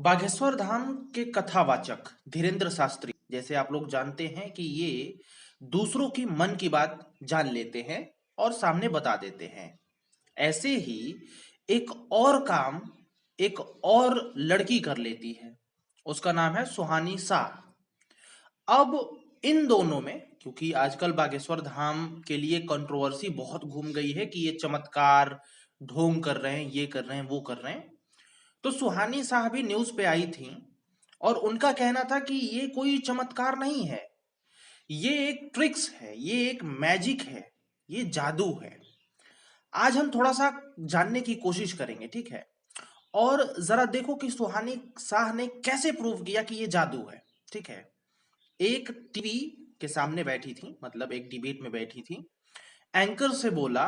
बागेश्वर धाम के कथावाचक धीरेन्द्र शास्त्री, जैसे आप लोग जानते हैं कि ये दूसरों की मन की बात जान लेते हैं और सामने बता देते हैं। ऐसे ही एक और काम एक और लड़की कर लेती है। उसका नाम है सुहानी शाह। अब इन दोनों में, क्योंकि आजकल बागेश्वर धाम के लिए कंट्रोवर्सी बहुत घूम गई है कि ये चमत्कार ढोंग कर रहे हैं, ये कर रहे हैं, वो कर रहे हैं, तो सुहानी शाह भी न्यूज पे आई थी और उनका कहना था कि ये कोई चमत्कार नहीं है, ये एक ट्रिक्स है, ये एक मैजिक है, ये जादू है। आज हम थोड़ा सा जानने की कोशिश करेंगे, ठीक है? और जरा देखो कि सुहानी शाह ने कैसे प्रूव किया कि ये जादू है, ठीक है? एक टीवी के सामने बैठी थी, मतलब एक डिबेट में बैठी थी। एंकर से बोला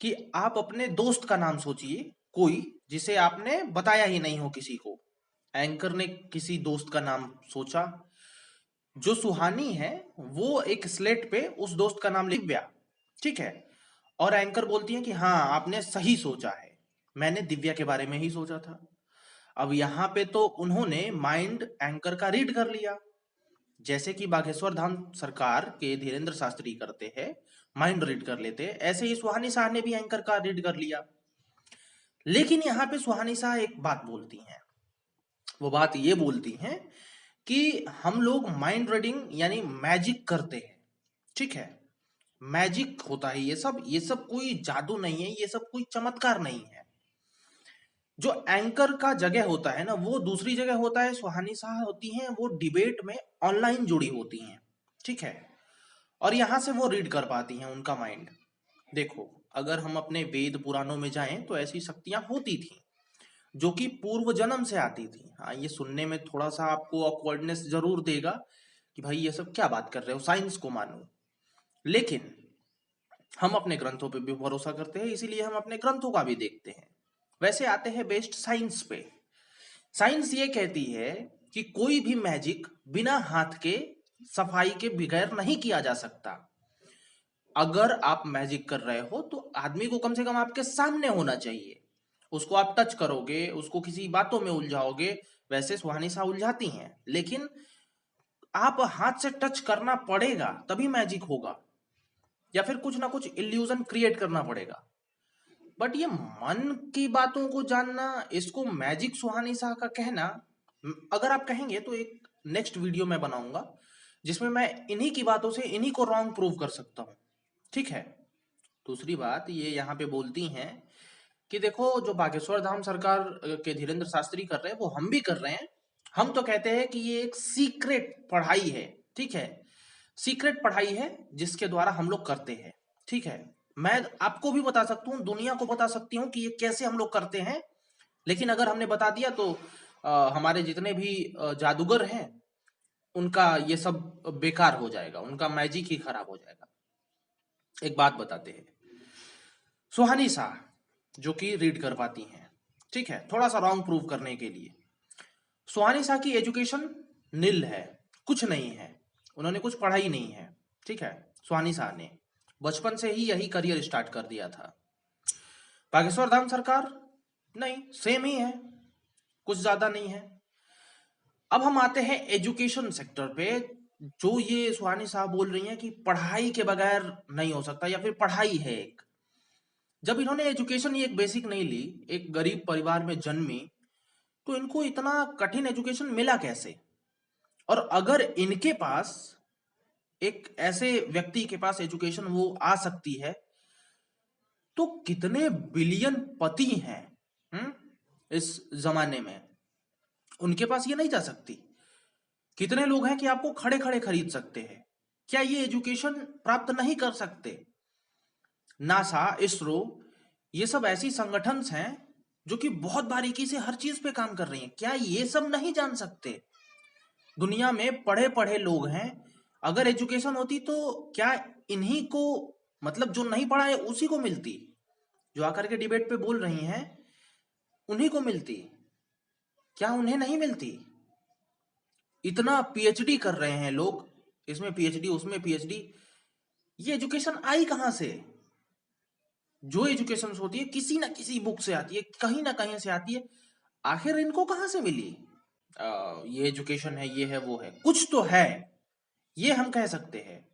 कि आप अपने दोस्त का नाम सोचिए, कोई जिसे आपने बताया ही नहीं हो किसी को। एंकर ने किसी दोस्त का नाम सोचा। जो सुहानी है वो एक स्लेट पे उस दोस्त का नाम लिख दिया, ठीक है? और एंकर बोलती है कि हाँ, आपने सही सोचा है, मैंने दिव्या के बारे में ही सोचा था। अब यहाँ पे तो उन्होंने माइंड एंकर का रीड कर लिया, जैसे कि बागेश्वर धाम सरकार के धीरेन्द्र शास्त्री करते हैं, माइंड रीड कर लेते हैं, ऐसे ही सुहानी शाह ने भी एंकर का रीड कर लिया। लेकिन यहाँ पे सुहानी शाह एक बात बोलती हैं। वो बात ये बोलती हैं कि हम लोग माइंड रीडिंग यानी मैजिक करते हैं, ठीक है? मैजिक होता है ये सब कोई जादू नहीं है, ये सब कोई चमत्कार नहीं है। जो एंकर का जगह होता है ना, वो दूसरी जगह होता है। सुहानी शाह होती हैं वो डिबेट में ऑनलाइन जुड़ी होती हैं, ठीक है? और यहां से वो रीड कर पाती हैं उनका माइंड। देखो, अगर हम अपने वेद पुराणों में जाएं तो ऐसी शक्तियां होती थी जो कि पूर्व जन्म से आती थी। हाँ, ये सुनने में थोड़ा सा आपको ऑकवर्डनेस जरूर देगा कि भाई ये सब क्या बात कर रहे हो, साइंस को मानो। लेकिन हम अपने ग्रंथों पे भी भरोसा करते हैं, इसीलिए हम अपने ग्रंथों का भी देखते हैं। वैसे आते हैं बेस्ट साइंस पे। साइंस ये कहती है कि कोई भी मैजिक बिना हाथ के, सफाई के बगैर नहीं किया जा सकता। अगर आप मैजिक कर रहे हो तो आदमी को कम से कम आपके सामने होना चाहिए। उसको आप टच करोगे, उसको किसी बातों में उलझाओगे। वैसे सुहानी शाह उलझाती हैं, लेकिन आप हाथ से टच करना पड़ेगा तभी मैजिक होगा, या फिर कुछ ना कुछ इल्यूजन क्रिएट करना पड़ेगा। बट ये मन की बातों को जानना, इसको मैजिक सुहानी शाह का कहना, अगर आप कहेंगे तो एक नेक्स्ट वीडियो मैं बनाऊंगा जिसमें मैं इन्हीं की बातों से इन्हीं को रॉन्ग प्रूव कर सकता हूं, ठीक है? दूसरी बात ये यहाँ पे बोलती हैं कि देखो, जो बागेश्वर धाम सरकार के धीरेन्द्र शास्त्री कर रहे हैं वो हम भी कर रहे हैं। हम तो कहते हैं कि ये एक सीक्रेट पढ़ाई है, ठीक है? सीक्रेट पढ़ाई है जिसके द्वारा हम लोग करते हैं, ठीक है? मैं आपको भी बता सकता हूँ, दुनिया को बता सकती हूँ कि ये कैसे हम लोग करते हैं। लेकिन अगर हमने बता दिया तो हमारे जितने भी जादूगर हैं उनका ये सब बेकार हो जाएगा, उनका मैजिक ही खराब हो जाएगा। एक बात बताते हैं। सुहानी शाह जो कि रीड कर पाती हैं, ठीक है, थोड़ा सा रॉन्ग प्रूव करने के लिए। सुहानी शाह की एजुकेशन नील है, कुछ नहीं है, उन्होंने कुछ पढ़ा ही नहीं है, ठीक है? सुहानी शाह ने बचपन से ही यही करियर स्टार्ट कर दिया था। बागेश्वर धाम सरकार नहीं, सेम ही है, कुछ ज्यादा नहीं है। अब हम आते हैं एजुकेशन सेक्टर पे। जो ये सुहानी साहब बोल रही हैं कि पढ़ाई के बगैर नहीं हो सकता, या फिर पढ़ाई है एक, जब इन्होंने एजुकेशन ही एक बेसिक नहीं ली, एक गरीब परिवार में जन्मी, तो इनको इतना कठिन एजुकेशन मिला कैसे? और अगर इनके पास, एक ऐसे व्यक्ति के पास एजुकेशन वो आ सकती है, तो कितने बिलियन पति हैं इस जमाने में, उनके पास ये नहीं जा सकती? कितने लोग हैं कि आपको खड़े खड़े खरीद सकते हैं, क्या ये एजुकेशन प्राप्त नहीं कर सकते? नासा, इसरो, ये सब ऐसी संगठन हैं जो कि बहुत बारीकी से हर चीज पे काम कर रही हैं, क्या ये सब नहीं जान सकते? दुनिया में पढ़े पढ़े लोग हैं। अगर एजुकेशन होती तो क्या इन्हीं को, मतलब जो नहीं पढ़ा है उसी को मिलती? जो आकर के डिबेट पे बोल रही हैं उन्हीं को मिलती, क्या उन्हें नहीं मिलती? इतना पीएचडी कर रहे हैं लोग, इसमें पीएचडी उसमें पीएचडी, ये एजुकेशन आई कहां से? जो एजुकेशन होती है किसी ना किसी बुक से आती है, कहीं ना कहीं से आती है। आखिर इनको कहां से मिली? ये एजुकेशन है, ये है, वो है, कुछ तो है, ये हम कह सकते हैं।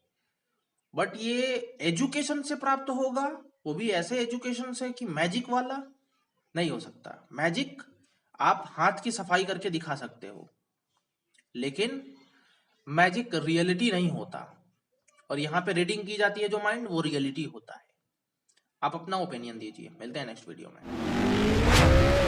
बट ये एजुकेशन से प्राप्त होगा, वो भी ऐसे एजुकेशन से कि मैजिक वाला नहीं हो सकता। मैजिक आप हाथ की सफाई करके दिखा सकते हो, लेकिन मैजिक रियलिटी नहीं होता। और यहाँ पे रीडिंग की जाती है जो माइंड, वो रियलिटी होता है। आप अपना ओपिनियन दीजिए, मिलते हैं नेक्स्ट वीडियो में।